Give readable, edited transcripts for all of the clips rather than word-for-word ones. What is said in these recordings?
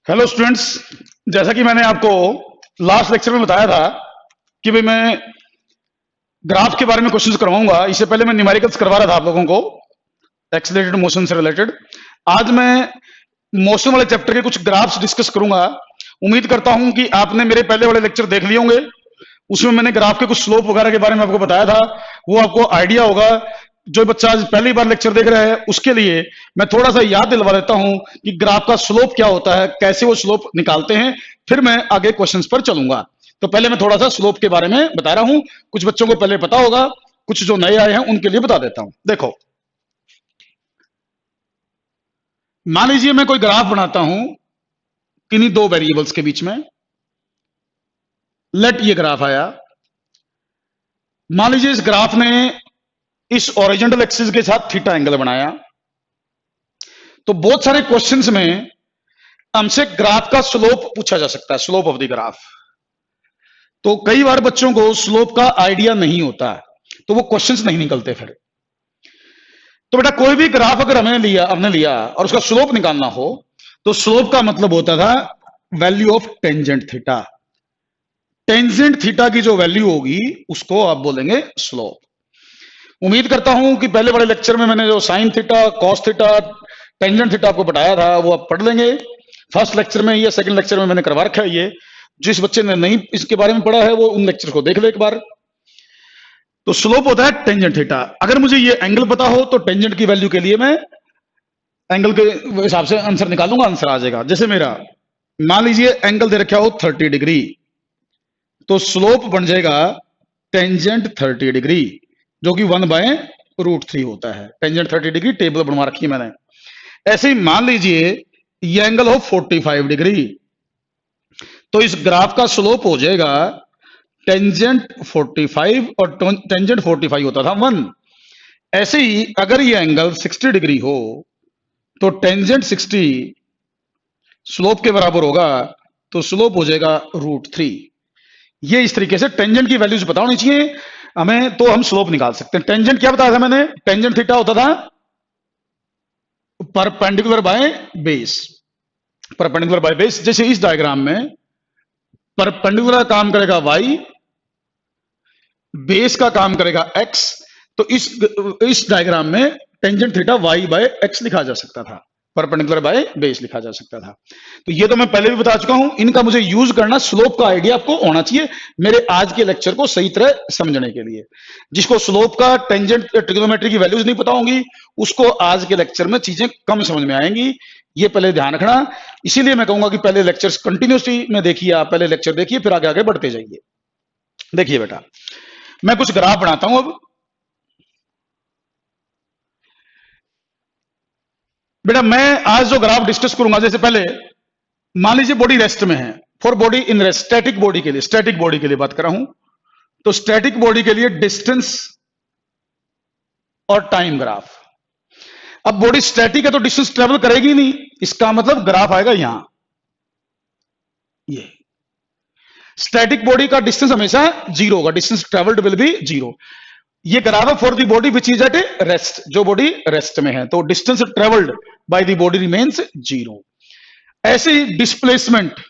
Hello students. जैसा कि मैंने आपको लास्ट लेक्चर में बताया था कि भाई मैं ग्राफ के बारे में क्वेश्चंस करवाऊंगा। इससे पहले मैं न्यूमेरिकल्स करवा रहा था आप लोगों को एक्सेलरेटेड मोशन से रिलेटेड। आज मैं मोशन वाले चैप्टर के कुछ ग्राफ्स डिस्कस करूंगा। उम्मीद करता हूं कि आपने मेरे पहले वाले लेक्चर देख लिए होंगे। उसमें मैंने ग्राफ के कुछ स्लोप वगैरह के बारे में आपको बताया था, वो आपको आइडिया होगा। जो बच्चा आज पहली बार लेक्चर देख रहा है उसके लिए मैं थोड़ा सा याद दिलवा देता हूं कि ग्राफ का स्लोप क्या होता है, कैसे वो स्लोप निकालते हैं, फिर मैं आगे क्वेश्चंस पर चलूंगा। तो पहले मैं थोड़ा सा स्लोप के बारे में बता रहा हूं। कुछ बच्चों को पहले पता होगा, कुछ जो नए आए हैं उनके लिए बता देता हूं। देखो, मान लीजिए मैं कोई ग्राफ बनाता हूं किन्हीं दो वेरिएबल्स के बीच में। लेट ये ग्राफ आया। मान लीजिए इस ग्राफ ने इस ओरिजेंटल एक्सिस के साथ थीटा एंगल बनाया। तो बहुत सारे क्वेश्चंस में हमसे ग्राफ का स्लोप पूछा जा सकता है, स्लोप ऑफ द ग्राफ। तो कई बार बच्चों को स्लोप का आइडिया नहीं होता, तो वो क्वेश्चंस नहीं निकलते फिर। तो बेटा कोई भी ग्राफ अगर हमने लिया और उसका स्लोप निकालना हो, तो स्लोप का मतलब होता था value of tangent theta. Tangent theta की जो वैल्यू होगी उसको आप बोलेंगे स्लोप। उम्मीद करता हूं कि पहले बड़े लेक्चर में मैंने जो sine theta, cos theta, tangent theta आपको बताया था वो आप पढ़ लेंगे। फर्स्ट लेक्चर में या सेकंड लेक्चर में मैंने करवा रखा है। ये जिस बच्चे ने नहीं इसके बारे में पढ़ा है वो उन लेक्चर को देख ले एक बार। तो स्लोप होता है टेंजेंट थीटा। अगर मुझे ये एंगल पता हो तो टेंजेंट की वैल्यू के लिए मैं एंगल के हिसाब से आंसर निकालूंगा, आंसर आ जाएगा। जैसे मेरा मान लीजिए एंगल दे रखा हो 30 डिग्री, तो स्लोप बन जाएगा टेंजेंट 30 डिग्री, जो कि 1/√3 होता है। टेंजेंट 30 डिग्री टेबल बनवा रखी है मैंने। ऐसे ही मान लीजिए ये एंगल हो 45 डिग्री, तो इस ग्राफ का स्लोप हो जाएगा टेंजेंट 45, और टेंजेंट 45 होता था 1। ऐसे ही अगर ये एंगल 60 डिग्री हो तो टेंजेंट 60 स्लोप के बराबर होगा, तो स्लोप हो जाएगा √3। ये इस तरीके से टेंजेंट की वैल्यूज पता होनी चाहिए हमें, तो हम स्लोप निकाल सकते हैं। टेंजेंट क्या बताया था मैंने? टेंजेंट थीटा होता था perpendicular by base. Perpendicular by base, जैसे इस डायग्राम में परपेंडिकुलर काम करेगा y, बेस का काम करेगा x। तो इस डायग्राम में टेंजेंट थीटा y/x लिखा जा सकता था, परपेंडिकुलर बाय बेस लिखा जा सकता था। तो ये तो मैं पहले भी बता चुका हूं। इनका मुझे यूज करना, स्लोप का आइडिया आपको होना चाहिए मेरे आज के लेक्चर को सही तरह समझने के लिए। जिसको स्लोप का, टेंजेंट, ट्रिग्नोमेट्री की वैल्यूज नहीं पता होंगी उसको आज के लेक्चर में चीजें कम समझ में आएंगी, ये पहले ध्यान रखना। इसीलिए मैं कहूंगा कि पहले लेक्चर्स कंटिन्यूसली में देखिए, आप पहले लेक्चर देखिए फिर आगे आगे बढ़ते जाइए। देखिए बेटा, मैं कुछ ग्राफ बनाता हूं। अब बेटा मैं आज जो ग्राफ डिस्कस करूंगा, जैसे पहले मान लीजिए बॉडी रेस्ट में है। For body in rest, static body के लिए, स्टैटिक बॉडी के लिए बात कर रहा हूं। तो स्टैटिक बॉडी के लिए डिस्टेंस और टाइम ग्राफ। अब बॉडी स्टैटिक है तो डिस्टेंस ट्रेवल करेगी नहीं, इसका मतलब ग्राफ आएगा यहां। ये स्टैटिक बॉडी का डिस्टेंस हमेशा 0 होगा, डिस्टेंस ट्रेवल्ड विल बी 0। ये ग्राफ है for the body which is at a rest, जो बॉडी रेस्ट में है, तो distance travelled by the body remains 0। ऐसे ही डिस्प्लेसमेंट,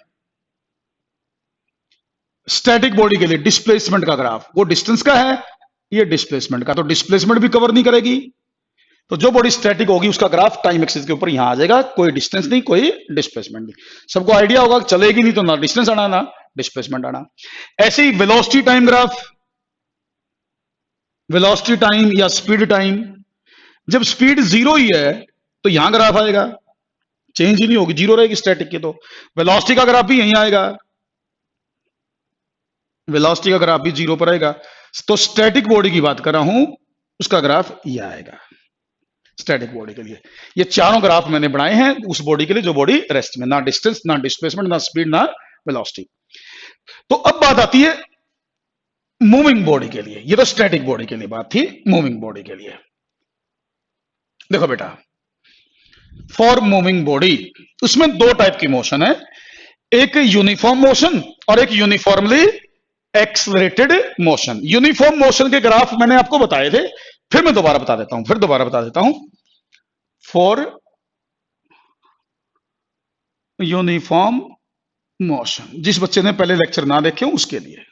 स्टैटिक बॉडी के लिए डिस्प्लेसमेंट का ग्राफ, वो डिस्टेंस का है, ये डिस्प्लेसमेंट का, तो डिस्प्लेसमेंट भी कवर नहीं करेगी। तो जो बॉडी स्टैटिक होगी उसका ग्राफ टाइम एक्सिस के ऊपर यहां आ जाएगा, कोई डिस्टेंस नहीं, कोई डिस्प्लेसमेंट नहीं। सबको आइडिया होगा कि चलेगी नहीं तो ना डिस्टेंस आना ना डिस्प्लेसमेंट आना। ऐसे ही velocity time graph, velocity time या स्पीड टाइम, जब स्पीड 0 ही है तो यहां ग्राफ आएगा, चेंज ही नहीं होगी, 0 रहेगी स्टैटिक की। तो वेलोसिटी का ग्राफ भी यहीं आएगा, वेलोसिटी का ग्राफ भी 0 पर आएगा। तो स्टैटिक बॉडी की बात कर रहा हूं, उसका ग्राफ ये आएगा स्टैटिक बॉडी के लिए। ये चारों ग्राफ मैंने बनाए हैं उस बॉडी के लिए जो बॉडी रेस्ट में, ना डिस्टेंस, ना डिस्प्लेसमेंट, ना स्पीड, ना वेलोसिटी। तो अब बात आती है मूविंग बॉडी के लिए। ये तो स्टैटिक बॉडी के लिए बात थी, मूविंग बॉडी के लिए देखो बेटा, फॉर मूविंग बॉडी उसमें 2 टाइप की मोशन है, एक यूनिफॉर्म मोशन और एक uniformly accelerated motion. Uniform motion के ग्राफ मैंने आपको बताए थे, फिर मैं दोबारा बता देता हूं। फॉर यूनिफॉर्म मोशन, जिस बच्चे ने पहले लेक्चर ना देखे उसके लिए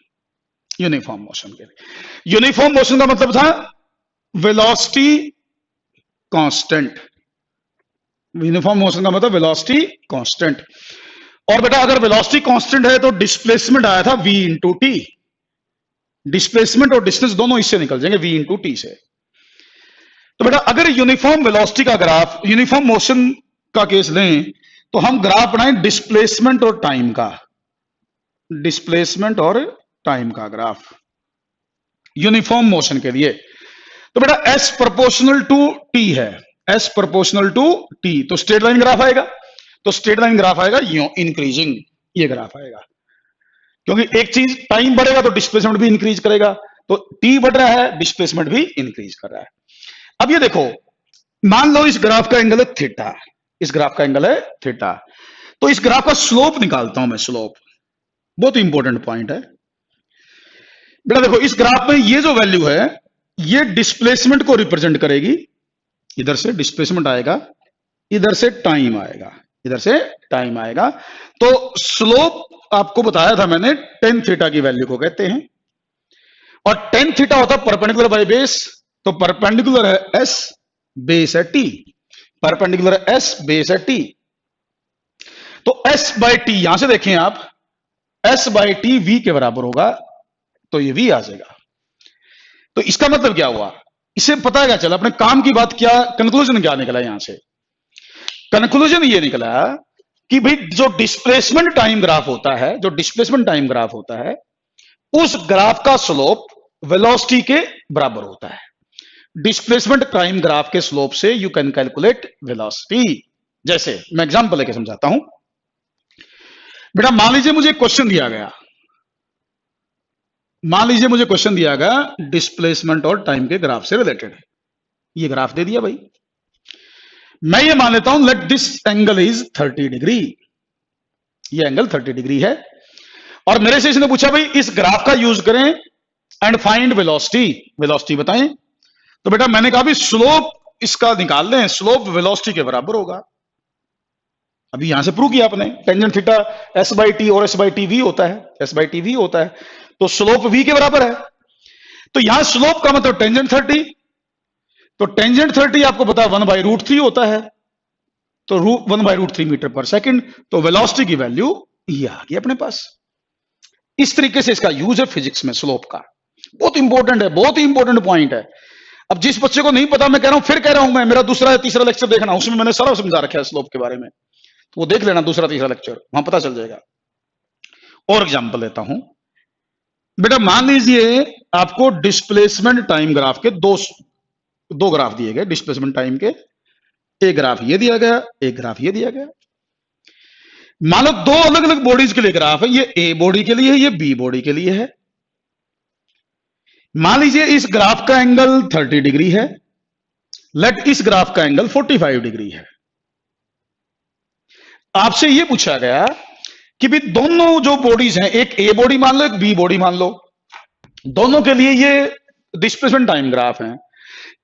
यूनिफॉर्म मोशन के लिए। यूनिफॉर्म मोशन का मतलब था वेलोसिटी कांस्टेंट। यूनिफॉर्म मोशन का मतलब वेलोसिटी कांस्टेंट। और बेटा अगर वेलोसिटी कांस्टेंट है तो डिस्प्लेसमेंट आया था v इंटू टी। डिस्प्लेसमेंट और डिस्टेंस दोनों इससे निकल जाएंगे v इंटू टी से। तो बेटा अगर यूनिफॉर्म वेलोसिटी का ग्राफ, यूनिफॉर्म मोशन का केस लें तो हम ग्राफ बनाएं डिस्प्लेसमेंट और टाइम का, डिस्प्लेसमेंट और टाइम का ग्राफ यूनिफॉर्म मोशन के लिए। तो बेटा s प्रोपोर्शनल टू t है, s प्रोपोर्शनल टू t, तो स्ट्रेट लाइन ग्राफ आएगा। तो स्ट्रेट लाइन ग्राफ आएगा यूं इंक्रीजिंग, ये ग्राफ आएगा, क्योंकि एक चीज टाइम बढ़ेगा तो डिस्प्लेसमेंट भी इंक्रीज करेगा। तो t बढ़ रहा है, डिस्प्लेसमेंट भी इंक्रीज कर रहा है। अब ये देखो, मान लो इस ग्राफ का एंगल है थीटा, इस ग्राफ का एंगल है थीटा, तो इस ग्राफ का स्लोप निकालता हूं मैं, स्लोप बहुत इंपॉर्टेंट पॉइंट है बेटा। देखो इस ग्राफ में ये जो वैल्यू है ये डिस्प्लेसमेंट को रिप्रेजेंट करेगी, इधर से डिस्प्लेसमेंट आएगा, इधर से टाइम आएगा, इधर से टाइम आएगा। तो स्लोप आपको बताया था मैंने, टेन थीटा की वैल्यू को कहते हैं, और टेन थीटा होता है परपेंडिकुलर बाय बेस। तो परपेंडिकुलर है एस, बेस है टी, परपेंडिकुलर है एस, बेस है टी। तो एस बाय टी यहां से देखें आप, एस बाय टी वी के बराबर होगा, तो ये वी आ जाएगा। तो इसका मतलब क्या हुआ, इसे पता क्या चला, अपने काम की बात क्या, कंक्लूजन क्या निकला यहां से? कंक्लूजन ये निकला कि भाई जो डिस्प्लेसमेंट टाइम ग्राफ होता है, जो डिस्प्लेसमेंट टाइम ग्राफ होता है, उस ग्राफ का स्लोप वेलोसिटी के बराबर होता है। डिस्प्लेसमेंट टाइम ग्राफ के स्लोप से यू कैन कैलकुलेट वेलोसिटी। जैसे मैं एग्जांपल लेके समझाता हूं बेटा। मान लीजिए मुझे क्वेश्चन दिया गया, मान लीजिए मुझे क्वेश्चन दिया गया डिस्प्लेसमेंट और टाइम के ग्राफ से रिलेटेड। ये ग्राफ दे दिया भाई, मैं ये मान लेता हूं let this angle is 30 degree, ये एंगल 30 डिग्री है, और मेरे से इसने पूछा भाई इस ग्राफ का यूज करें एंड फाइंड वेलोसिटी, वेलोसिटी बताएं। तो बेटा मैंने कहा भी स्लोप इसका निकाल लें, स्लोप वेलोसिटी के बराबर होगा। अभी यहां से प्रूव किया आपने, tangent theta S by T और एस बाई टी वी होता है, एस बाई टी वी होता है, तो स्लोप वी के बराबर है। तो यहां स्लोप का मतलब टेंजेंट 30, तो टेंजेंट 30 आपको पता है 1/√3 होता है, तो 1/√3 मीटर पर सेकंड। तो वेलोसिटी की वैल्यू ये आ गई अपने पास। इस तरीके से इसका यूज है फिजिक्स में स्लोप का, बहुत इंपॉर्टेंट है, बहुत ही इंपॉर्टेंट पॉइंट है। अब जिस बच्चे को नहीं पता, मैं कह रहा हूं, फिर कह रहा हूं मैं, मेरा दूसरा या तीसरा लेक्चर देखना, उसमें मैंने सारा समझा रखा है स्लोप के बारे में, तो वो देख लेना दूसरा तीसरा लेक्चर, वहां पता चल जाएगा। और एग्जांपल लेता हूं बेटा, मान लीजिए आपको डिस्प्लेसमेंट टाइम ग्राफ के दो ग्राफ दिए गए, डिस्प्लेसमेंट टाइम के, एक ग्राफ ये दिया गया, एक ग्राफ ये दिया गया। मान लो दो अलग अलग बॉडीज के लिए ग्राफ है, ये ए बॉडी के लिए है, ये बी बॉडी के लिए है। मान लीजिए इस ग्राफ का एंगल 30 डिग्री है, लेट इस ग्राफ का एंगल 45 डिग्री है। आपसे यह पूछा गया कि भी दोनों जो बॉडीज हैं, एक ए बॉडी मान लो, एक बी बॉडी मान लो, दोनों के लिए ये डिस्प्लेसमेंट टाइम ग्राफ है।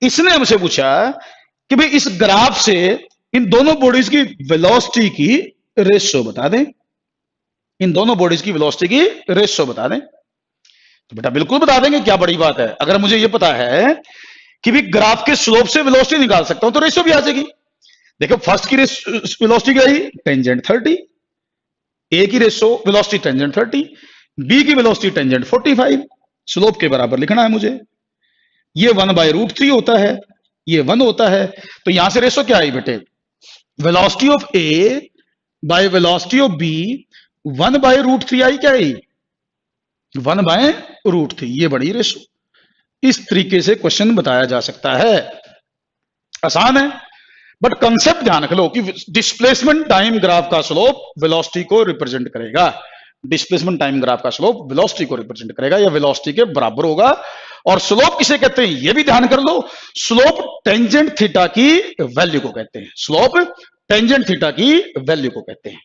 इसने हमसे पूछा कि भाई इस ग्राफ से इन दोनों बॉडीज की वेलोसिटी की रेशियो बता दें, इन दोनों बॉडीज की वेलोसिटी की रेशियो बता दें। तो बेटा बिल्कुल बता देंगे, क्या बड़ी बात है। अगर मुझे यह पता है कि भी ग्राफ के स्लोप से वेलोसिटी निकाल सकता हूं तो रेशियो भी आ जाएगी। देखो फर्स्ट की वेलोसिटी क्या है, टेंजेंट 30, ए की रेशियो वेलोसिटी टेंजेंट 30, बी की वेलोसिटी टेंजेंट 45, स्लोप के बराबर लिखना है मुझे। ये 1/√3 होता है, ये 1 होता है, तो यहां से रेशियो क्या आई बेटे, velocity of A by velocity of B 1/√3 आई, क्या आई 1/√3, ये बड़ी रेशियो। इस तरीके से क्वेश्चन बताया जा सकता है, आसान है, बट कंसेप्ट ध्यान रख लो कि डिस्प्लेसमेंट टाइम ग्राफ का स्लोप वेलोसिटी को रिप्रेजेंट करेगा, डिस्प्लेसमेंट टाइम ग्राफ का स्लोप वेलोसिटी को रिप्रेजेंट करेगा या वेलोसिटी के बराबर होगा। और स्लोप किसे कहते हैं यह भी ध्यान कर लो, स्लोप टेंजेंट थीटा की वैल्यू को कहते हैं, स्लोप टेंजेंट थीटा की वैल्यू को कहते हैं।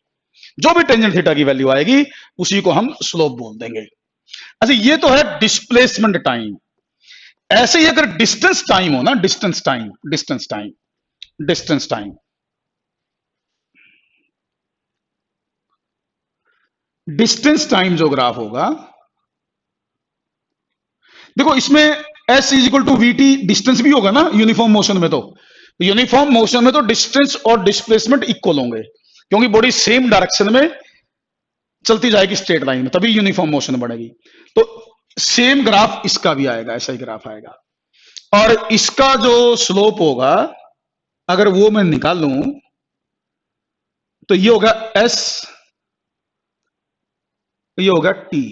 जो भी टेंजेंट थीटा की वैल्यू आएगी उसी को हम स्लोप बोल देंगे। अच्छा ये तो है डिस्प्लेसमेंट टाइम। ऐसे ही अगर डिस्टेंस टाइम हो ना, distance time, distance time, distance time, distance time जो ग्राफ होगा, देखो इसमें S is equal to V T distance भी होगा ना यूनिफॉर्म मोशन में। तो यूनिफॉर्म मोशन में तो डिस्टेंस और डिस्प्लेसमेंट इक्वल होंगे, क्योंकि बॉडी सेम डायरेक्शन में चलती जाएगी स्ट्रेट लाइन में, तभी यूनिफॉर्म मोशन बनेगी। तो सेम ग्राफ इसका भी आएगा, ऐसा ही ग्राफ आएगा। और इसका जो स्लोप होगा अगर वो मैं निकालूं तो ये होगा एस, ये होगा टी।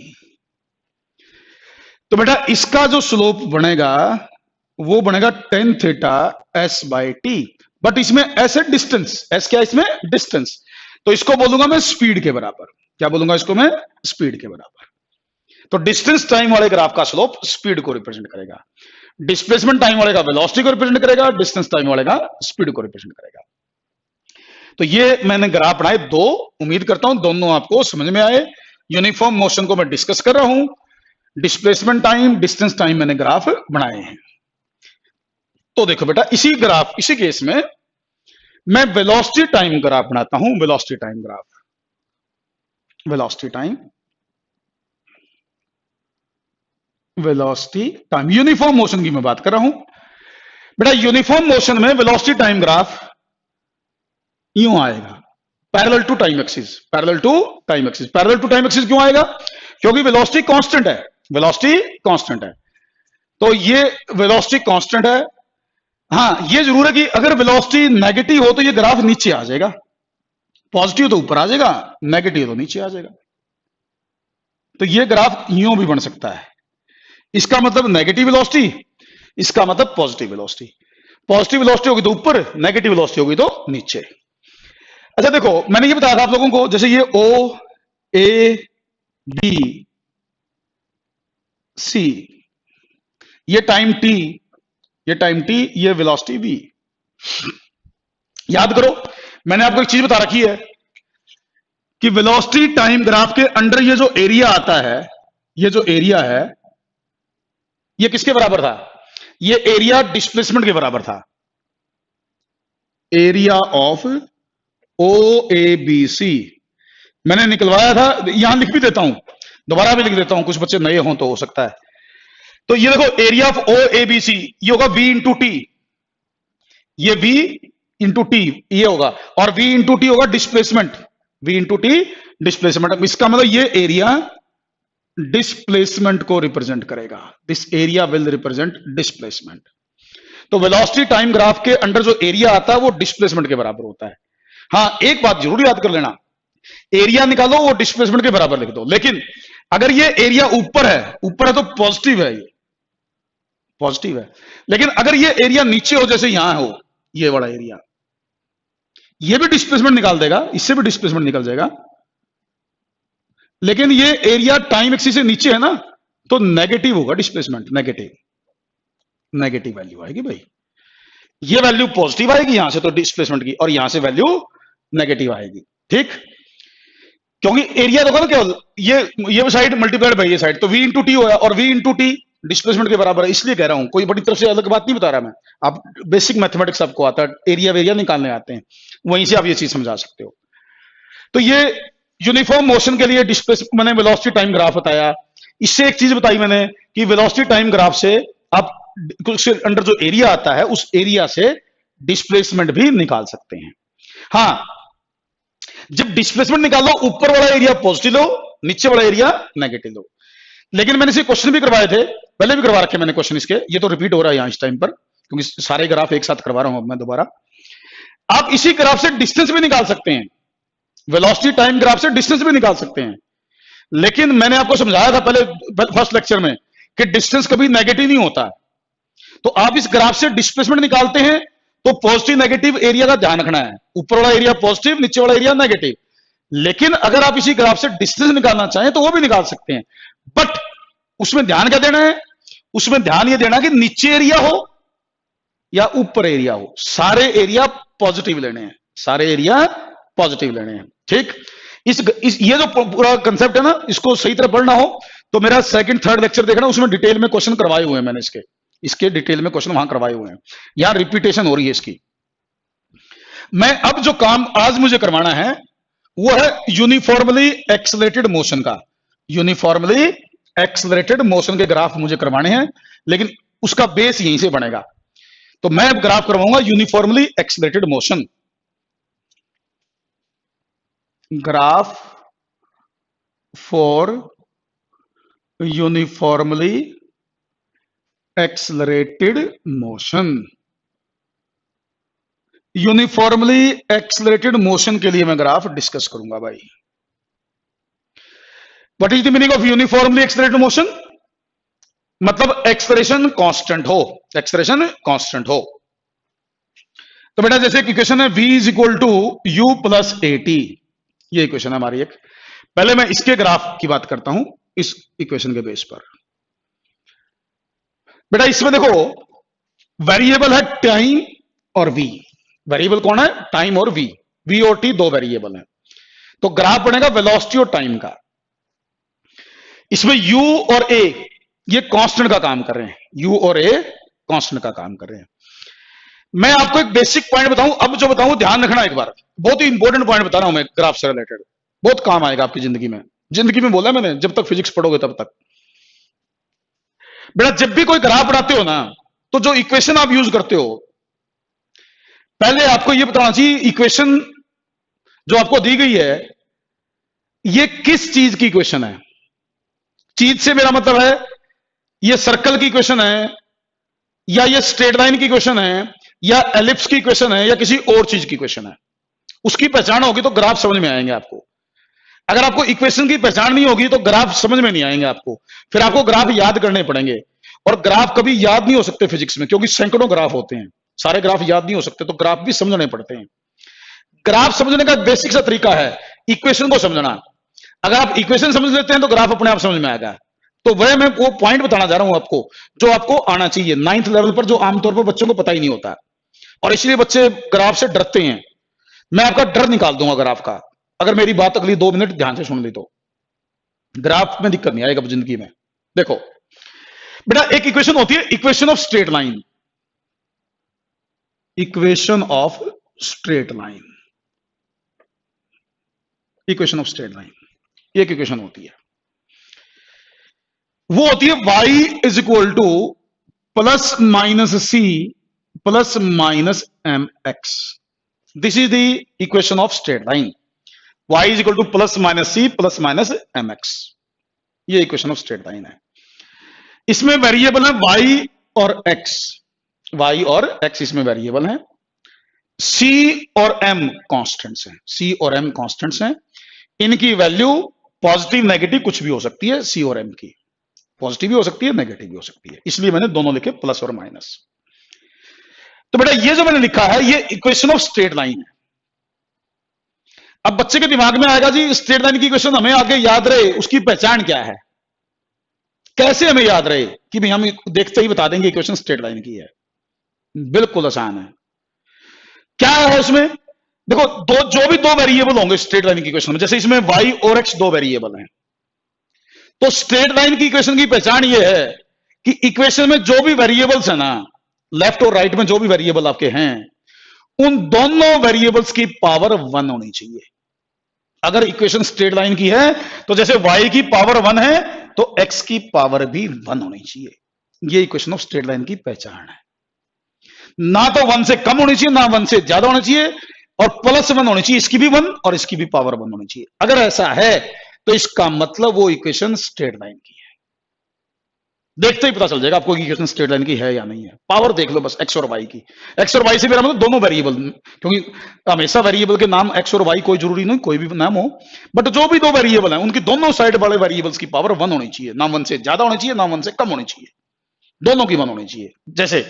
तो बेटा इसका जो स्लोप बनेगा वो बनेगा tan theta S by T, but इसमें एस है डिस्टेंस, एस क्या है इसमें डिस्टेंस, तो इसको बोलूंगा मैं स्पीड के बराबर। क्या बोलूंगा इसको मैं? स्पीड के बराबर। तो डिस्टेंस टाइम वाले ग्राफ का स्लोप स्पीड को रिप्रेजेंट करेगा, डिस्प्लेसमेंट टाइम वाले का वेलोसिटी को रिप्रेजेंट करेगा, डिस्टेंस टाइम वाले का स्पीड को रिप्रेजेंट करेगा। तो ये मैंने ग्राफ बनाए दो, उम्मीद करता हूं दोनों आपको समझ में आए। यूनिफॉर्म मोशन को मैं डिस्कस कर रहा हूं, डिस्प्लेसमेंट टाइम डिस्टेंस टाइम मैंने ग्राफ बनाए हैं। तो देखो बेटा इसी ग्राफ, इसी केस में मैं वेलोसिटी टाइम ग्राफ बनाता हूं, velocity time graph, velocity time, velocity time uniform motion की मैं बात कर रहा हूं। बेटा यूनिफॉर्म मोशन में वेलोसिटी टाइम ग्राफ यूं आएगा, parallel to time axis, parallel to time axis. Parallel to time axis क्यों आएगा? क्योंकि वेलोसिटी कांस्टेंट है, वेलोसिटी कांस्टेंट है। तो ये वेलोसिटी कांस्टेंट है। हाँ ये जरूर है कि अगर वेलोसिटी नेगेटिव हो तो ये ग्राफ नीचे आ जाएगा, पॉजिटिव तो ऊपर आ जाएगा, नेगेटिव तो नीचे आ जाएगा। तो ये ग्राफ यूं भी बन सकता है, इसका मतलब नेगेटिव वेलोसिटी, इसका मतलब पॉजिटिव वेलोसिटी। पॉजिटिव वेलोसिटी होगी तो ऊपर, नेगेटिव वेलोसिटी होगी तो नीचे। अच्छा देखो मैंने ये बताया था आप लोगों को, जैसे ये ओ ए बी सी, ये टाइम टी, ये टाइम टी, ये वेलोसिटी वी। याद करो मैंने आपको एक चीज बता रखी है कि वेलोसिटी टाइम ग्राफ के अंडर ये जो एरिया आता है, ये जो एरिया है ये किसके बराबर था? ये एरिया डिस्प्लेसमेंट के बराबर था, area of O A B C. मैंने निकलवाया था, यहां लिख भी देता हूं, दोबारा भी लिख देता हूं, कुछ बच्चे नए हों तो हो सकता है। तो ये देखो area of O A B C, ये होगा बी इंटू टी, ये बी इंटू टी ये होगा, और वी इंटू टी होगा displacement, V into T displacement. इसका मतलब ये एरिया डिस्प्लेसमेंट को रिप्रेजेंट करेगा, this area will represent displacement. तो वेलोसिटी टाइम ग्राफ के अंडर जो एरिया आता है वो डिस्प्लेसमेंट के बराबर होता है। हाँ एक बात जरूर याद कर लेना, एरिया निकालो वो डिस्प्लेसमेंट के बराबर लिख दो, लेकिन अगर ये एरिया ऊपर है तो पॉजिटिव है, ये पॉजिटिव है। लेकिन अगर ये एरिया नीचे हो, जैसे यहां हो ये वाला एरिया, ये भी डिस्प्लेसमेंट निकाल देगा, इससे भी डिस्प्लेसमेंट निकल जाएगा। लेकिन ये एरिया टाइम एक्सिस से नीचे है ना, तो नेगेटिव होगा डिस्प्लेसमेंट, नेगेटिव, नेगेटिव वैल्यू आएगी भाई। ये वैल्यू पॉजिटिव आएगी यहां से तो डिस्प्लेसमेंट की, और यहां से वैल्यू नेगेटिव आएगी, ठीक। क्योंकि एरिया देखो ना केवल ये साइड मल्टीप्लाइड बाई ये साइड, तो v इंटू टी होगा, और v इंटू टी डिस्प्लेसमेंट के बराबर है। इसलिए कह रहा हूं, कोई बड़ी तरफ से अलग बात नहीं बता रहा मैं, आप बेसिक मैथमेटिक्स आपको आता है, एरिया वेरिया निकालने आते हैं, वहीं से आप ये चीज समझा सकते हो। तो ये यूनिफॉर्म मोशन के लिए डिस्प्लेसमेंट, मैंने वेलोसिटी टाइम ग्राफ बताया। इससे एक चीज बताई मैंने कि वेलोसिटी टाइम ग्राफ से आप अंडर जो एरिया आता है उस एरिया से डिस्प्लेसमेंट भी निकाल सकते हैं। हाँ जब डिस्प्लेसमेंट निकालो ऊपर वाला एरिया पॉजिटिव लो, नीचे वाला एरिया नेगेटिव लो। लेकिन मैंने इसे क्वेश्चन भी करवाए थे, पहले भी करवा रखे मैंने क्वेश्चन इसके, ये तो रिपीट हो रहा है यहां इस टाइम पर, क्योंकि सारे ग्राफ एक साथ करवा रहा हूं अब मैं दोबारा। आप इसी ग्राफ से डिस्टेंस भी निकाल सकते हैं, वेलोसिटी टाइम ग्राफ से डिस्टेंस भी निकाल सकते हैं। लेकिन मैंने आपको समझाया था पहले फर्स्ट लेक्चर में कि डिस्टेंस कभी नेगेटिव नहीं होता। तो आप इस ग्राफ से डिस्प्लेसमेंट निकालते हैं तो पॉजिटिव नेगेटिव एरिया का ध्यान रखना है, ऊपर वाला एरिया पॉजिटिव, नीचे वाला एरिया नेगेटिव। लेकिन अगर आप इसी ग्राफ से डिस्टेंस निकालना चाहें तो वो भी निकाल सकते हैं, बट उसमें ध्यान क्या देना है? उसमें ध्यान ये देना कि नीचे एरिया हो या ऊपर एरिया हो, सारे एरिया पॉजिटिव लेने हैं, सारे एरिया पॉजिटिव लेने हैं, ठीक। ये जो पूरा कंसेप्ट है ना, इसको सही तरह पढ़ना हो तो मेरा सेकंड थर्ड लेक्चर देखना, उसमें डिटेल में क्वेश्चन करवाए हुए हैं मैंने, इसके डिटेल में क्वेश्चन वहां करवाए हुए हैं, यहां रिपीटेशन हो रही है इसकी। मैं अब जो काम आज मुझे करवाना है वो है यूनिफॉर्मली एक्सलेटेड मोशन का। यूनिफॉर्मली एक्सलरेटेड मोशन के ग्राफ मुझे करवाने हैं, लेकिन उसका बेस यहीं से बनेगा। तो मैं अब ग्राफ करवाऊंगा uniformly accelerated motion. Graph for uniformly accelerated motion. Uniformly accelerated motion के लिए मैं ग्राफ डिस्कस करूंगा भाई। What is the meaning of uniformly accelerated motion? मतलब एक्सलेरेशन कांस्टेंट हो, एक्सलेरेशन कांस्टेंट हो। तो बेटा जैसे इक्वेशन है v is equal to U plus A T, ये इक्वेशन है हमारी एक। पहले मैं इसके ग्राफ की बात करता हूं इस इक्वेशन के बेस पर। बेटा इसमें देखो वेरिएबल है टाइम और v। वेरिएबल कौन है? टाइम और v। v और t दो वेरिएबल हैं। तो ग्राफ बनेगा वेलोसिटी और टाइम का। इसमें u और a ये कांस्टेंट का काम कर रहे हैं, u और a कांस्टेंट का काम कर रहे हैं। मैं आपको एक बेसिक पॉइंट बताऊं, अब जो बताऊं ध्यान रखना एक बार, बहुत ही इंपॉर्टेंट पॉइंट बता रहा हूं मैं ग्राफ से रिलेटेड, बहुत काम आएगा आपकी जिंदगी में। जिंदगी में बोला मैंने, जब तक फिजिक्स पढ़ोगे तब तक। बेटा जब भी कोई ग्राफ बनाते हो ना, तो जो इक्वेशन आप यूज करते हो, पहले आपको यह बताना चाहिए इक्वेशन जो आपको दी गई है ये किस चीज की इक्वेशन है। चीज से मेरा मतलब है ये सर्कल की इक्वेशन है, या ये स्ट्रेट लाइन की इक्वेशन है, या एलिप्स की इक्वेशन है, या किसी और चीज की इक्वेशन है। उसकी पहचान होगी तो ग्राफ समझ में आएंगे आपको। अगर आपको इक्वेशन की पहचान नहीं होगी तो ग्राफ समझ में नहीं आएंगे आपको। फिर आपको ग्राफ याद करने पड़ेंगे, और ग्राफ कभी याद नहीं हो सकते फिजिक्स में, क्योंकि सैकड़ों ग्राफ होते हैं, सारे ग्राफ याद नहीं हो सकते, तो ग्राफ भी समझने पड़ते हैं। ग्राफ समझने का बेसिक सा तरीका है इक्वेशन को समझना। अगर आप इक्वेशन समझ लेते हैं तो ग्राफ अपने आप समझ में आएगा। तो वह मैं वो पॉइंट बताना जा रहा हूं आपको जो आपको आना चाहिए 9th लेवल पर, जो आमतौर पर बच्चों को पता ही नहीं होता, और इसलिए बच्चे ग्राफ से डरते हैं। मैं आपका डर निकाल दूंगा ग्राफ का, अगर मेरी बात अगली 2 मिनट ध्यान से सुन ली तो। ग्राफ में दिक्कत नहीं आएगा जिंदगी में। देखो बेटा एक इक्वेशन होती है equation of straight line. Equation of straight line, equation of straight line एक इक्वेशन होती है, वो होती है y is equal to plus minus C plus minus M X. This is the equation of straight line. y is equal to plus minus C plus minus M X, ये equation of straight line है। इसमें variable है y और x, y और x इसमें variable है। c और m constants हैं, c और m कांस्टेंट्स हैं। इनकी वैल्यू पॉजिटिव नेगेटिव कुछ भी हो सकती है, c और m की पॉजिटिव भी हो सकती है, नेगेटिव भी हो सकती है, इसलिए मैंने दोनों लिखे प्लस और माइनस। तो बेटा ये जो मैंने लिखा है ये इक्वेशन ऑफ स्ट्रेट लाइन है। अब बच्चे के दिमाग में आएगा जी स्ट्रेट लाइन की इक्वेशन हमें आगे याद रहे, उसकी पहचान क्या है, कैसे हमें याद रहे कि भाई हम देखते ही बता देंगे इक्वेशन स्ट्रेट लाइन की है। बिल्कुल आसान है। क्या है उसमें? देखो जो भी दो वेरिएबल होंगे स्ट्रेट लाइन की इक्वेशन में, जैसे इसमें y और x दो वेरिएबल हैं, तो स्ट्रेट लाइन की इक्वेशन की पहचान ये है कि इक्वेशन में जो भी वेरिएबल्स है ना, लेफ्ट और राइट में जो भी वेरिएबल आपके हैं, उन दोनों वेरिएबल्स की पावर 1 होनी चाहिए। अगर इक्वेशन स्ट्रेट लाइन की है तो जैसे y की पावर 1 है तो x की पावर भी 1 होनी चाहिए। ये इक्वेशन ऑफ स्ट्रेट लाइन की पहचान है। ना तो 1 से कम होनी चाहिए, ना 1 से ज्यादा होनी चाहिए, और प्लस 1 होनी चाहिए, इसकी भी 1 और इसकी भी पावर 1 होनी चाहिए। अगर ऐसा है तो इसका मतलब वो इक्वेशन स्ट्रेट लाइन की है। देखते ही पता चल जाएगा आपको इक्वेशन स्ट्रेट लाइन की है या नहीं है। पावर देख लो बस x और y की। x और y से मेरा मतलब दोनों वेरिएबल, क्योंकि हमेशा वेरिएबल के नाम x और y कोई जरूरी नहीं, कोई भी नाम हो, बट जो भी दो वेरिएबल हैं उनकी दोनों साइड वाले वेरिएबल्स की पावर 1 होनी चाहिए। ना 1 से ज्यादा होनी चाहिए, ना 1 से कम होनी चाहिए, दोनों की 1 होनी चाहिए। जैसे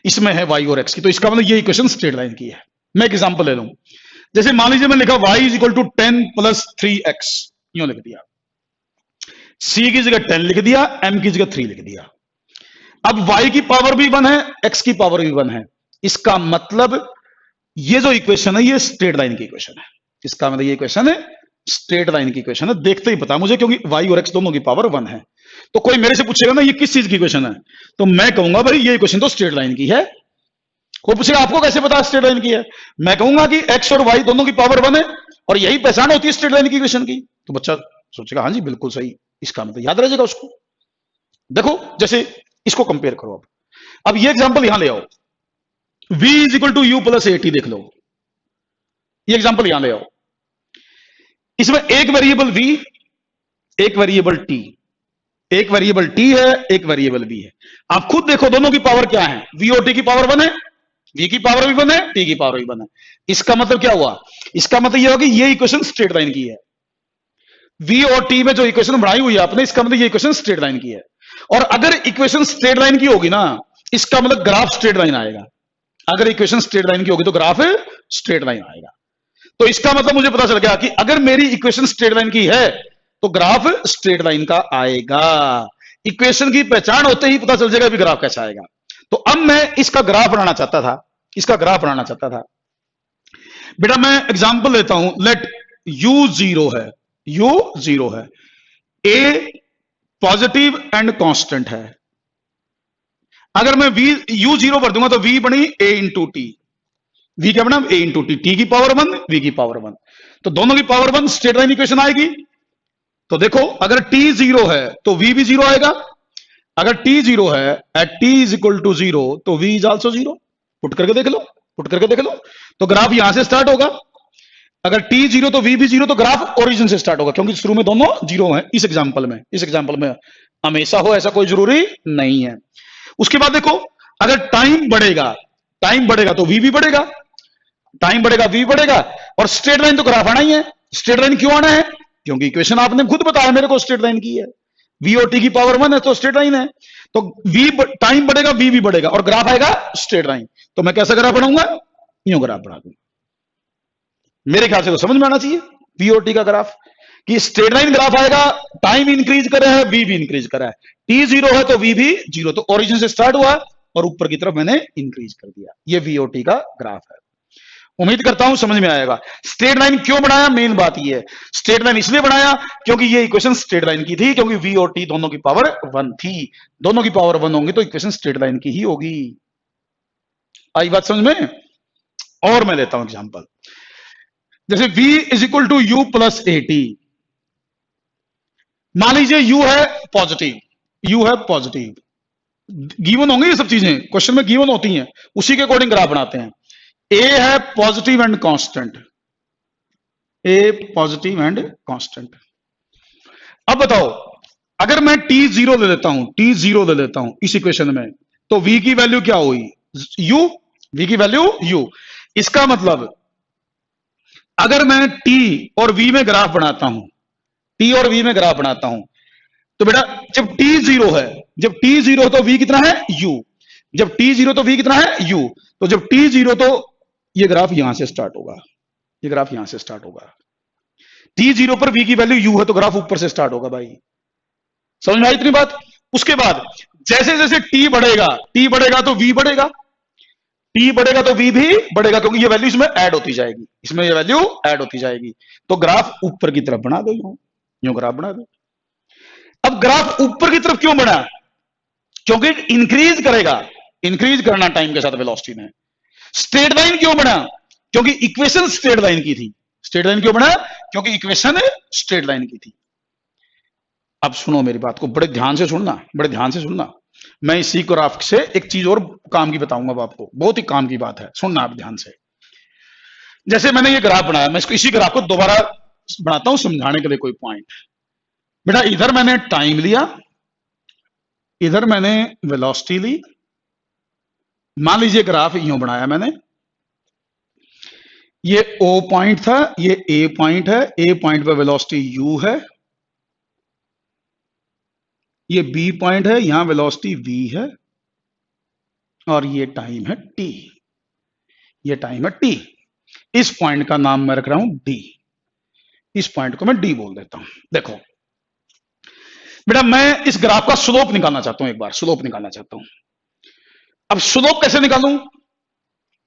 इसमें है y और x की, तो इसका मतलब ये इक्वेशन स्ट्रेट लाइन की है। मैं एक एग्जांपल ले लूं, जैसे मान लीजिए मैं लिखा y is equal to 10 plus 3x, यूं लिख दिया, c की जगह 10 लिख दिया, m की जगह 3 लिख दिया। अब y की पावर भी 1 है, x की पावर भी 1 है। इसका मतलब ये जो इक्वेशन है ये स्ट्रेट लाइन की इक्वेशन है। इसका मतलब ये इक्वेशन है स्ट्रेट लाइन की इक्वेशन है। देखते ही पता मुझे, क्योंकि y और x दोनों की पावर 1 है। तो कोई मेरे से पूछेगा ना ये किस चीज की इक्वेशन है, तो मैं कहूंगा भाई ये इक्वेशन तो स्ट्रेट लाइन की है। कोई पूछेगा आपको कैसे पता स्ट्रेट लाइन की है, मैं कहूंगा कि x और y दोनों की पावर 1 है, और यही पहचान होती है स्ट्रेट लाइन की इक्वेशन की। तो बच्चा सोचेगा हाँ जी बिल्कुल सही, इसका मतलब याद रह जाएगा उसको। देखो जैसे इसको कंपेयर करो, अब ये एग्जांपल यहां ले आओ, v is equal to U plus A T, देख लो ये एग्जांपल यहां ले आओ। इसमें एक वेरिएबल v, एक वेरिएबल t, एक वेरिएबल t है, एक वेरिएबल v है। आप खुद देखो दोनों की पावर क्या है, v और t की पावर 1 है, v की पावर भी 1 है, t की पावर भी 1 है। इसका मतलब क्या हुआ, इसका मतलब यह होगा कि ये इक्वेशन स्ट्रेट लाइन की है। v और t में जो इक्वेशन बनाई हुई है आपने, इसका मतलब ये इक्वेशन स्ट्रेट लाइन की है। और अगर इक्वेशन स्ट्रेट लाइन की होगी ना, इसका मतलब ग्राफ स्ट्रेट लाइन आएगा। अगर इक्वेशन स्ट्रेट लाइन की होगी तो ग्राफ स्ट्रेट लाइन आएगा। तो इसका मतलब मुझे पता चल गया कि अगर मेरी इक्वेशन स्ट्रेट लाइन की है तो ग्राफ स्ट्रेट लाइन का आएगा। इक्वेशन की पहचान होते ही पता चल जाएगा कि ग्राफ कैसा आएगा। तो अब मैं इसका ग्राफ बनाना चाहता था, इसका ग्राफ बनाना चाहता था। बेटा मैं एग्जांपल लेता हूं, लेट u 0 है, u 0 है, a पॉजिटिव एंड कांस्टेंट है। अगर मैं u 0 भर दूंगा तो v बनी a इंटू टी, v क्या बना a इंटू टी, t की पावर 1, v की पावर 1, तो दोनों की पावर 1 स्ट्रेट लाइन इक्वेशन आएगी। तो देखो अगर t 0 है तो v भी 0 आएगा, अगर t 0 है at t is equal to 0 तो v इज आल्सो 0। पुट करके देख लो, पुट करके देख लो, तो ग्राफ यहां से स्टार्ट होगा। अगर t 0 तो v भी 0, तो ग्राफ ओरिजिन से स्टार्ट होगा, क्योंकि शुरू में दोनों 0 हैं इस एग्जांपल में। इस एग्जांपल में हमेशा हो ऐसा कोई जरूरी नहीं है। उसके बाद देखो अगर टाइम बढ़ेगा, टाइम बढ़ेगा तो v भी बढ़ेगा, टाइम बढ़ेगा v बढ़ेगा, और स्ट्रेट लाइन तो ग्राफ आना ही है। स्ट्रेट लाइन क्यों आना है, क्योंकि इक्वेशन आपने खुद बताया मेरे को स्ट्रेट लाइन की है, v और t की पावर 1 है तो स्ट्रेट लाइन है। तो v टाइम बढ़ेगा, v भी बढ़ेगा, और ग्राफ आएगा स्ट्रेट लाइन। तो मैं कैसा ग्राफ बनाऊंगा, यूं ग्राफ बना दूंगा। मेरे ख्याल से तो समझ में आना चाहिए v और t का ग्राफ, कि स्ट्रेट लाइन ग्राफ आएगा, टाइम इंक्रीज कर रहा है, v भी इंक्रीज कर रहा है, t 0 है तो v भी 0, तो ओरिजिन से स्टार्ट हुआ और ऊपर की तरफ मैंने इंक्रीज कर दिया। ये v और t का ग्राफ है। उम्मीद करता हूं समझ में आएगा। स्ट्रेट लाइन क्यों बनाया, मेन बात ये है, स्ट्रेट लाइन इसलिए बनाया क्योंकि ये इक्वेशन स्ट्रेट लाइन की थी, क्योंकि v और t दोनों की पावर 1 थी। दोनों की पावर 1 होंगी तो इक्वेशन स्ट्रेट लाइन की ही होगी। आई बात समझ में। और मैं लेता हूं एग्जांपल, जैसे v is equal to U plus A T. मान लीजिए u है पॉजिटिव, u है पॉजिटिव, गिवन होंगे ये सब चीजें, क्वेश्चन में गिवन होती हैं, उसी के अकॉर्डिंग ग्राफ बनाते हैं। a है positive and constant, a positive and constant. अब बताओ अगर मैं t 0 ले लेता हूं, t 0 ले लेता हूं इस इक्वेशन में, तो v की वैल्यू क्या हुई, u, v की वैल्यू u। इसका मतलब अगर मैं t और v में ग्राफ बनाता हूं, t और v में ग्राफ बनाता हूं, तो बेटा जब t 0 है, जब t 0 है तो v कितना है u, जब t 0 तो v कितना है u, तो जब t 0 तो ये ग्राफ यहां से स्टार्ट होगा, ये ग्राफ यहां से स्टार्ट होगा। t 0 पर v की वैल्यू u है तो ग्राफ ऊपर से स्टार्ट होगा भाई, समझ में आई इतनी बात। उसके बाद जैसे जैसे t बढ़ेगा तो v बढ़ेगा, t बढ़ेगा तो v भी बढ़ेगा, क्योंकि ये वैल्यू इसमें ऐड होती जाएगी, इसमें ये वैल्यू ऐड होती जाएगी। तो ग्राफ यूं की तरफ बना दो, यूं ग्राफ बना दो। अब ग्राफ ऊपर की तरफ क्यों बढ़ा, क्योंकि इंक्रीज करेगा, इंक्रीज करना टाइम के साथ वेलोसिटी में। स्ट्रेट लाइन क्यों बना, क्योंकि इक्वेशन स्ट्रेट लाइन की थी। स्ट्रेट लाइन क्यों बना, क्योंकि इक्वेशन स्ट्रेट लाइन की थी। अब सुनो मेरी बात को, बड़े ध्यान से सुनना, बड़े ध्यान से सुनना। मैं इसी ग्राफ से एक चीज और काम की बताऊंगा अब आपको, बहुत ही काम की बात है, सुनना आप ध्यान से। जैसे मैंने ये ग्राफ बनाया, मैं इसको इसी ग्राफ को दोबारा बनाता हूं समझाने के लिए कोई पॉइंट। बेटा इधर मैंने टाइम लिया, इधर मैंने वेलोसिटी ली। मान लीजिए ग्राफ यूं बनाया मैंने, ये O पॉइंट था, ये A पॉइंट है, A पॉइंट पे वेलोसिटी U है, ये B पॉइंट है, यहां वेलोसिटी V है, और ये टाइम है T, ये टाइम है T। इस पॉइंट का नाम मैं रख रहा हूं D, इस पॉइंट को मैं D बोल देता हूं। देखो बेटा मैं इस ग्राफ का स्लोप निकालना चाहता हूं, एक बार स्लोप निकालना चाहता हूं। अब स्लोप कैसे निकालूं,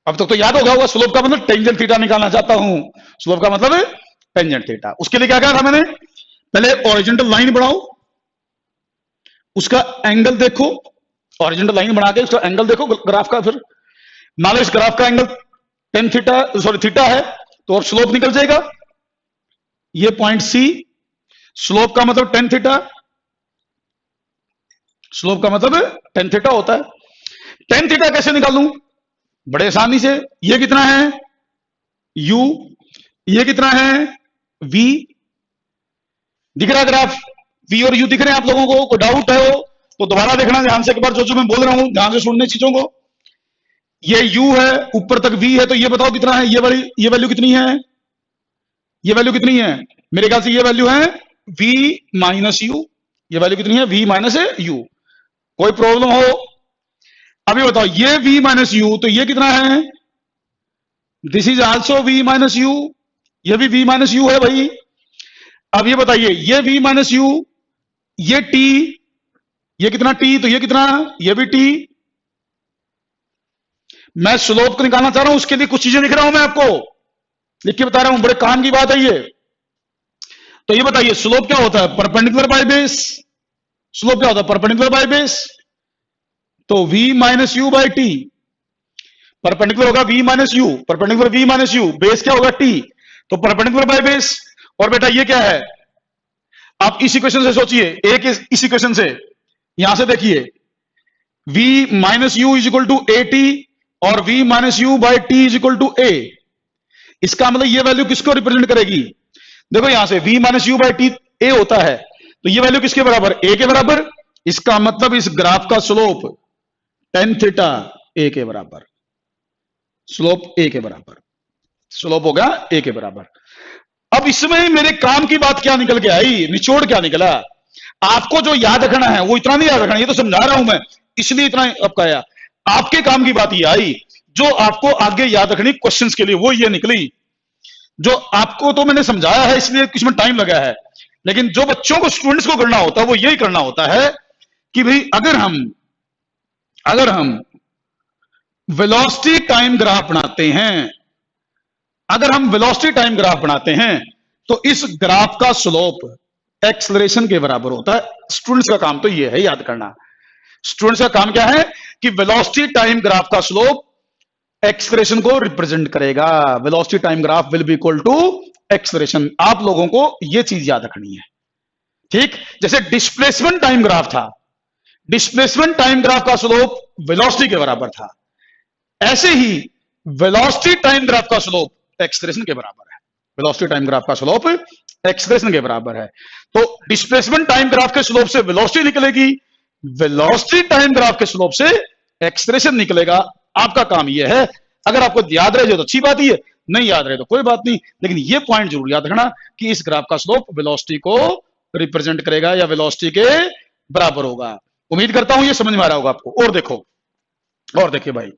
अब तक तो याद होगा स्लोप का मतलब टेंजेंट थीटा निकालना चाहता हूं। स्लोप का मतलब टेंजेंट थीटा। उसके लिए क्या था मैंने, पहले हॉरिजॉन्टल लाइन बनाओ, उसका एंगल देखो, हॉरिजॉन्टल लाइन बना के उसका एंगल देखो ग्राफ का। फिर मान लो इस ग्राफ का angle tan theta, sorry theta है, तो और स्लोप निकल जाएगा। ये पॉइंट सी, स्लोप का मतलब टेन थीटा, स्लोप का मतलब टेन थीटा होता है। टेन थीटा कैसे निकालूं? बड़े आसानी से, ये कितना है u, ये कितना है v, दिख रहा ग्राफ? v और u दिख रहे हैं आप लोगों को? कोई डाउट है हो तो दोबारा देखना ध्यान से एक बार, जो मैं बोल रहा हूं ध्यान से सुनने चीजों को। ये u है, ऊपर तक v है, तो ये बताओ कितना है? ये वैल्यू कितनी है? ये वैल्यू कितनी है? मेरे ख्याल से ये वैल्यू है v माइनस यू। ये वैल्यू कितनी है? v minus you. कोई प्रॉब्लम हो? अभी बताओ, ये v माइनस यू, तो ये कितना है? This is also v minus you, ये भी v माइनस यू है भाई। अब ये बताइए, ये v माइनस यू, ये t, ये कितना t, तो ये कितना? ये भी t। मैं स्लोप को निकालना चाह रहा हूं, उसके लिए कुछ चीजें लिख रहा हूं, मैं आपको लिख के बता रहा हूं, बड़े काम की बात है ये। तो ये बताइए, स्लोप क्या होता है? Perpendicular by base. स्लोप क्या होता है? Perpendicular by base. तो v minus u by T, perpendicular होगा v minus you, perpendicular v minus you, base क्या होगा? t, तो परपेंडिकुलर बाय बेस। और बेटा ये क्या है? आप इस इक्वेशन से सोचिए, एक इस इक्वेशन से, यहां से देखिए, v minus u is equal to a t और v minus u by t is equal to a. इसका मतलब ये वैल्यू किसको रिप्रेजेंट करेगी? देखो यहां से v minus u by T A होता है, तो ये वैल्यू किसके बराबर? a के बराबर। इसका मतलब इस ग्राफ का स्लोप टेन थीटा a के बराबर, स्लोप a के बराबर, स्लोप होगा a के बराबर। अब इसमें मेरे काम की बात क्या निकल के आई? निचोड़ क्या निकला? आपको जो याद रखना है वो इतना नहीं याद रखना, ये तो समझा रहा हूं मैं, इसलिए इतना आपका आया। आपके काम की बात ये आई जो आपको आगे याद रखनी क्वेश्चंस के लिए, वो ये निकली। जो आपको तो मैंने समझाया है, इसलिए इसमें टाइम लगा है, लेकिन जो बच्चों को, स्टूडेंट्स को करना होता है वो यही करना होता है कि भाई अगर हम वेलोसिटी टाइम ग्राफ बनाते हैं, अगर हम वेलोसिटी टाइम ग्राफ बनाते हैं तो इस ग्राफ का स्लोप एक्सेलरेशन के बराबर होता है। स्टूडेंट्स का काम तो ये है याद करना। स्टूडेंट्स का काम क्या है कि वेलोसिटी टाइम ग्राफ का स्लोप एक्सेलरेशन को रिप्रेजेंट करेगा। Velocity time graph will be equal to acceleration. आप लोगों को यह चीज याद रखनी है, ठीक? जैसे डिस्प्लेसमेंट टाइम ग्राफ था, डिस्प्लेसमेंट टाइम ग्राफ का स्लोप वेलोसिटी के बराबर था, ऐसे ही वेलोसिटी टाइम ग्राफ का स्लोप एक्सेलरेशन के बराबर है। वेलोसिटी टाइम ग्राफ का स्लोप एक्सेलरेशन के बराबर है। तो डिस्प्लेसमेंट टाइम ग्राफ के स्लोप से वेलोसिटी निकलेगी, वेलोसिटी टाइम ग्राफ के स्लोप से एक्सेलरेशन निकलेगा। आपका काम यह है, अगर आपको याद रहे तो अच्छी बात ही है, नहीं याद रहे तो कोई बात नहीं, लेकिन यह पॉइंट जरूर याद रखना कि इस ग्राफ का स्लोप वेलोसिटी को रिप्रेजेंट करेगा या वेलोसिटी के बराबर होगा। उम्मीद करता हूं यह समझ में आ रहा होगा आपको। और देखो, और देखिए भाई,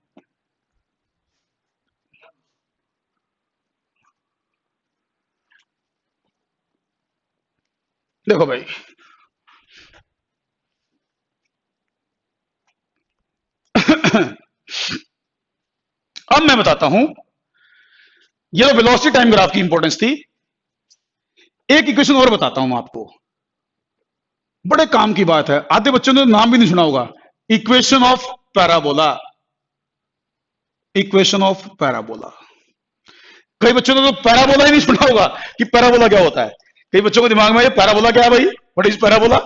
देखो भाई, अब मैं बताता हूं, यह वेलोसिटी टाइम ग्राफ की इंपॉर्टेंस थी। एक इक्वेशन और बताता हूं मैं आपको, बड़े काम की बात है, आधे बच्चों ने नाम भी नहीं सुना होगा। Equation of parabola, equation of parabola. कई बच्चों ने तो पैराबोला ही नहीं सुना होगा कि पैराबोला क्या होता है। कई बच्चों के दिमाग में ये पैराबोला क्या है भाई, व्हाट इज पैराबोला?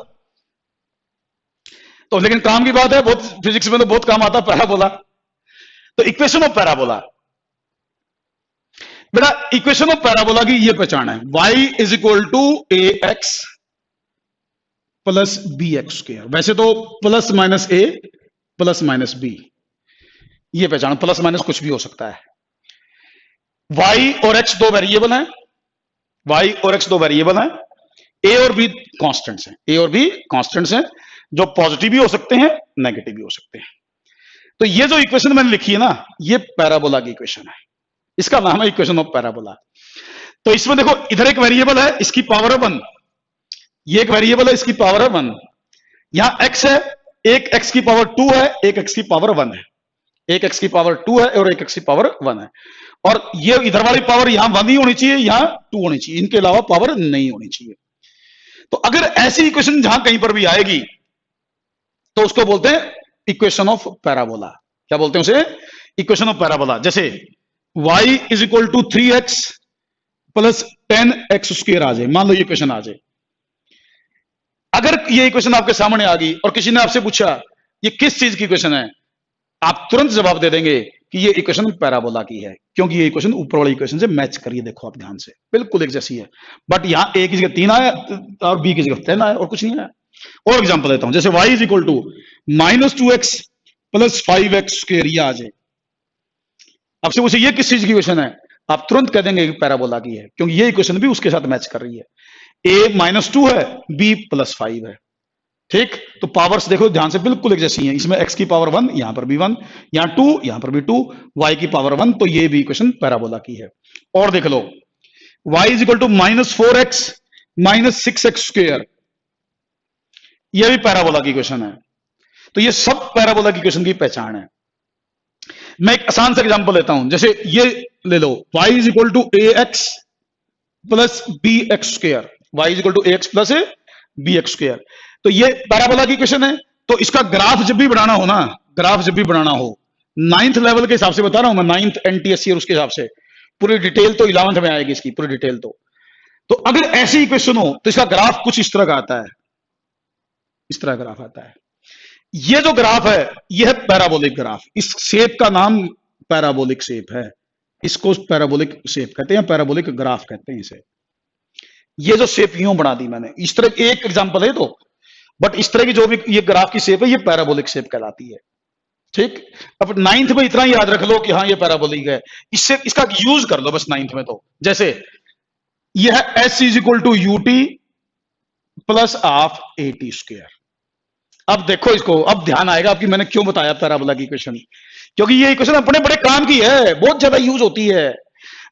तो लेकिन काम की बात है, बहुत फिजिक्स में तो बहुत काम आता है पैराबोला। तो इक्वेशन ऑफ पैराबोला, बेटा इक्वेशन ऑफ पैराबोला की ये पहचान है, y is equal to a x plus b x square. वैसे तो plus minus a plus minus b, ये पहचान, प्लस माइनस कुछ भी हो सकता है। y और x दो वेरिएबल हैं, y और x दो वेरिएबल हैं, a और b कांस्टेंट्स हैं, a और b कांस्टेंट्स हैं, जो पॉजिटिव भी हो सकते हैं नेगेटिव भी हो सकते हैं। तो ये जो इक्वेशन मैंने लिखी है ना, ये पैराबोला की इक्वेशन है, इसका नाम है इक्वेशन ऑफ पैराबोला। तो इसमें देखो, इधर एक वेरिएबल है, इसकी पावर है 1, ये एक वेरिएबल है, इसकी पावर है 1, यहां x है, एक x की पावर 2 है, एक x की पावर 1 है, एक x की पावर 2 है और एक x की पावर 1 है। और ये इधर वाली पावर यहां 1 ही होनी चाहिए, यहां 2 होनी चाहिए, इनके अलावा पावर नहीं होनी चाहिए। तो अगर ऐसी इक्वेशन जहां कहीं पर भी आएगी तो उसको बोलते हैं इक्वेशन ऑफ पैराबोला। क्या बोलते हैं उसे? Equation of parabola. जैसे y is equal to 3x plus 10x² आ जाए, मान लो ये इक्वेशन आ जाए। अगर ये इक्वेशन आपके सामने आ गई और किसी ने आपसे पूछा ये किस चीज की इक्वेशन है, आप तुरंत जवाब दे देंगे कि ये इक्वेशन पैराबोला की है, क्योंकि ये इक्वेशन ऊपर वाली इक्वेशन से मैच करिए। देखो आप ध्यान से, बिल्कुल एक जैसी है, बट यहां ए की जगह 3 आया और बी की जगह 10 आया और कुछ नहीं आया। और एग्जांपल देता हूं, जैसे y is equal to -2x plus 5x² ये आ जाए। आपसे पूछे ये किस चीज की इक्वेशन है, आप तुरंत कह देंगे कि पैराबोला की है, क्योंकि ये इक्वेशन भी उसके साथ मैच कर रही है। a -2 है, b +5 है। ठीक, तो पावर्स देखो ध्यान से बिल्कुल एक जैसी हैं। इसमें x की पावर 1, यहां पर भी 1, यहां 2, यहां पर भी 2, y की पावर 1, तो ये भी इक्वेशन पैराबोला की है। और देख लो y is equal to -4x -6x², ये भी पैराबोला की इक्वेशन है। तो ये सब पैराबोला की इक्वेशन की पहचान है। मैं एक आसान सा एग्जांपल लेता हूं, जैसे ये ले लो y is equal to ax plus bx², y is equal to ax plus bx², तो ये पैराबोला की इक्वेशन है। तो इसका ग्राफ जब भी बनाना हो ना, ग्राफ जब भी बनाना हो, 9th लेवल के हिसाब से बता रहा हूं मैं, 9th NTSC और उसके हिसाब से पूरी डिटेल तो 11th में आएगी इसकी पूरी डिटेल। तो अगर ऐसी इक्वेशन हो तो इसका ग्राफ कुछ इस तरह का आता है, इस तरह ग्राफ आता है। ये जो ग्राफ है यह है पैराबोलिक ग्राफ, इस शेप का नाम पैराबोलिक शेप है, इसको पैराबोलिक शेप कहते हैं, पैराबोलिक ग्राफ कहते हैं इसे। ये जो शेप यूं बना दी मैंने, इस तरह एक एग्जांपल है तो, बट इस तरह की जो भी ये ग्राफ की शेप है ये पैराबोलिक शेप कहलाती है। ठीक, अब 9th में इतना याद रख लो कि हाँ ये पैराबोलिक है, इससे इसका यूज कर लो बस 9th में। तो जैसे ये है s is equal to ut plus half at²। अब देखो इसको, अब ध्यान आएगा आपकी मैंने क्यों बताया पैराबोला की इक्वेशन, क्योंकि ये इक्वेशन अपने बड़े काम की है, बहुत ज्यादा यूज होती है।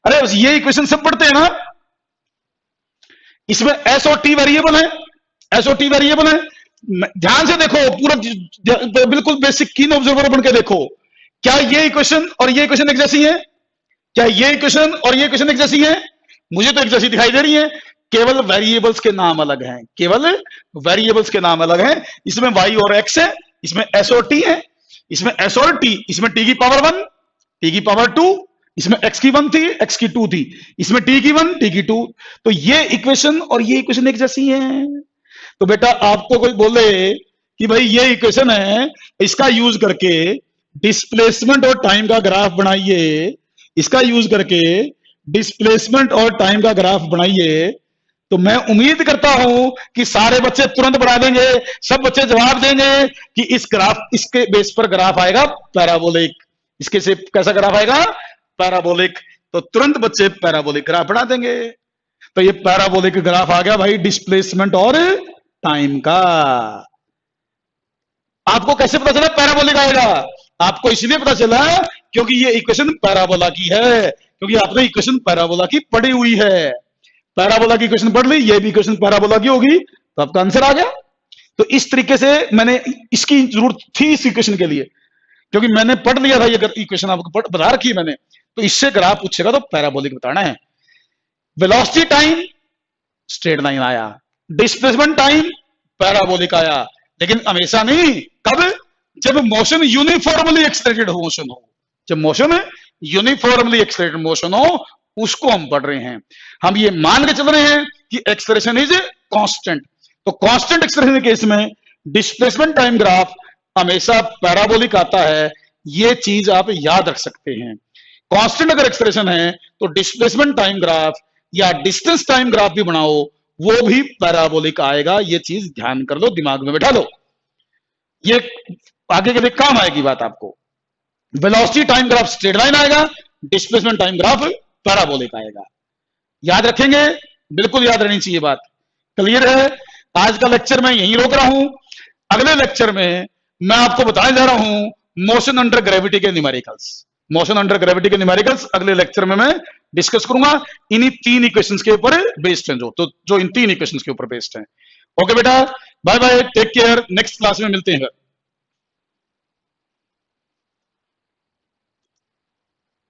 अरे ये इक्वेशन सब पढ़ते हैं ना, इसमें s और t वेरिएबल है, s और t वेरिएबल है। ध्यान से देखो, पूरा बिल्कुल बेसिक कीन ऑब्जर्वर बन के देखो, क्या ये इक्वेशन और ये इक्वेशन एक जैसी है? क्या ये इक्वेशन और ये इक्वेशन एक जैसी है? मुझे तो एक जैसी दिखाई दे रही है, केवल वेरिएबल्स के नाम अलग हैं, केवल वेरिएबल्स के नाम अलग हैं। इसमें y और x है, इसमें s और t है, इसमें s और t, इसमें t की पावर 1, t की पावर 2, इसमें x की 1 थी, x की 2 थी, इसमें t की 1, t की 2। तो ये इक्वेशन और ये इक्वेशन एक जैसी है। तो बेटा आपको कोई बोले कि भाई ये इक्वेशन है, इसका यूज करके डिस्प्लेसमेंट और टाइम का ग्राफ बनाइए, इसका यूज करके डिस्प्लेसमेंट और टाइम का ग्राफ बनाइए, तो मैं उम्मीद करता हूं कि सारे बच्चे तुरंत बना देंगे, सब बच्चे जवाब देंगे कि इस ग्राफ, इसके बेस पर ग्राफ आएगा पैराबोलिक। इसके से कैसा ग्राफ आएगा? पैराबोलिक। तो तुरंत बच्चे पैराबोलिक ग्राफ बना देंगे। तो ये पैराबोलिक ग्राफ आ गया भाई डिस्प्लेसमेंट और टाइम का। आपको कैसे पता चला पैराबोलिक आएगा? आपको इसलिए पता चला क्योंकि ये इक्वेशन पैराबोला की है, क्योंकि आपने इक्वेशन पैराबोला की पढ़ी हुई है। पैराबोला की इक्वेशन पढ़ ली, ये भी इक्वेशन पैराबोला की होगी, तो आपका आंसर आ गया। तो इस तरीके से मैंने, इसकी जरूरत थी इस इक्वेशन के लिए, क्योंकि मैंने पढ़ लिया था ये इक्वेशन, आपको बता रखी है मैंने। तो इससे ग्राफ पूछेगा तो पैराबोलिक बताना है। वेलोसिटी टाइम स्ट्रेट लाइन आया, डिस्प्लेसमेंट टाइम पैराबोलिक आया, लेकिन हमेशा नहीं। कब? जब मोशन यूनिफॉर्मली एक्सेलरेटेड मोशन हो, जब मोशन यूनिफॉर्मली एक्सेलरेटेड मोशन हो, उसको हम पढ़ रहे हैं। हम ये मान के चल रहे हैं कि एक्सेलरेशन इज कांस्टेंट। तो कांस्टेंट एक्सेलरेशन के केस में डिस्प्लेसमेंट टाइम ग्राफ हमेशा पैराबोलिक आता है, ये चीज आप याद रख सकते हैं। कांस्टेंट अगर एक्सेलरेशन है तो डिस्प्लेसमेंट टाइम ग्राफ या डिस्टेंस टाइम ग्राफ भी बनाओ, वो भी पैराबोलिक आएगा। ये चीज ध्यान कर लो, दिमाग में बैठा लो, ये आगे के लिए काम आएगी बात आपको। Velocity time graph straight line आएगा, डिस्प्लेसमेंट टाइम ग्राफ पैराबोलिक आएगा। याद रखेंगे, बिल्कुल याद रहनी चाहिए बात। क्लियर है? आज का लेक्चर मैं यहीं रोक रहा हूं। अगले लेक्चर में मैं आपको बताने जा रहा हूं मोशन अंडर ग्रेविटी के न्यूमेरिकल्स। मोशन अंडर ग्रेविटी के न्यूमेरिकल्स अगले लेक्चर में मैं डिस्कस करूंगा। इन्हीं 3 इक्वेशंस के ऊपर बेस्ड हैं, जो इन 3 इक्वेशंस के ऊपर बेस्ड हैं। ओके बेटा, bye bye, take care, next class में मिलते हैं।